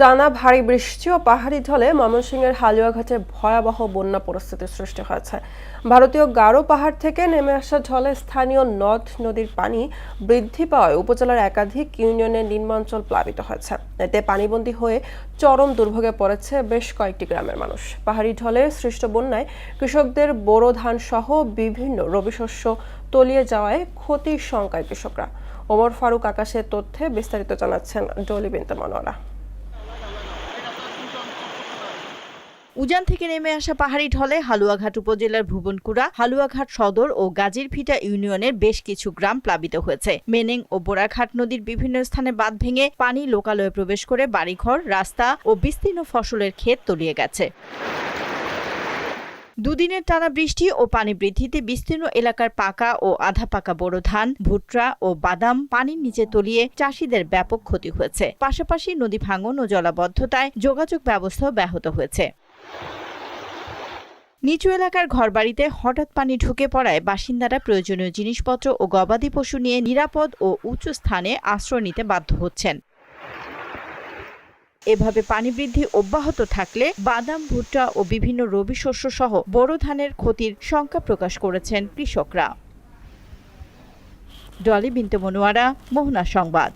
টানা ভারী বৃষ্টি ও পাহাড়ি ঢলে ময়মনসিংহের হালুয়াঘাটে ভয়াবহ বন্যা পরিস্থিতির সৃষ্টি হয়েছে। ভারতীয় গারো পাহাড় থেকে নেমে আসা ঢলে স্থানীয় নদ নদীর পানি বৃদ্ধি পাওয়ায় উপজেলার একাধিক ইউনিয়নের নিম্নাঞ্চল প্লাবিত হয়েছে। এতে পানিবন্দী হয়ে চরম দুর্ভোগে পড়েছে বেশ কয়েকটি গ্রামের মানুষ। পাহাড়ি ঢলে সৃষ্ট বন্যায় কৃষকদের বোরো ধান সহ বিভিন্ন রবি শস্য তলিয়ে যাওয়ায় ক্ষতির শঙ্কায় কৃষকরা। ওমর ফারুক আকাশের তথ্যে বিস্তারিত জানাচ্ছেন ডলি বিনতে মনোয়ারা। উজান থেকে নেমে আসা পাহাড়ি ঢলে হালুয়াঘাট উপজেলার ভুবনকুড়া, হালুয়াঘাট সদর ও গাজীরভিটা ইউনিয়নের বেশ কিছু গ্রাম প্লাবিত হয়েছে। মেনেং ও বোরাঘাট নদীর বিভিন্ন স্থানে বাঁধ ভেঙে পানি লোকালয়ে প্রবেশ করে বাড়িঘর, রাস্তা ও বিস্তীর্ণ ফসলের ক্ষেত তলিয়ে গেছে। দুদিনের টানা বৃষ্টি ও পানি বৃদ্ধিতে বিস্তীর্ণ এলাকার পাকা ও আধা পাকা বোরো ধান, ভুট্টা ও বাদাম পানির নিচে তলিয়ে চাষিদের ব্যাপক ক্ষতি হয়েছে। পাশাপাশি নদী ভাঙন ও জলাবদ্ধতায় যোগাযোগ ব্যবস্থাও ব্যাহত হয়েছে। নিচু এলাকার ঘরবাড়িতে হঠাৎ পানি ঢুকে পড়ায় বাসিন্দারা প্রয়োজনীয় জিনিসপত্র ও গবাদি পশু নিয়ে নিরাপদ ও উঁচু স্থানে আশ্রয় নিতে বাধ্য হচ্ছেন। এভাবে পানি বৃদ্ধি অব্যাহত থাকলে বাদাম, ভুট্টা ও বিভিন্ন রবি শস্য সহ বোরো ধানের ক্ষতির শঙ্কা প্রকাশ করেছেন কৃষকরা। ডলি বিনতে মনোয়ারা, মোহনা সংবাদ।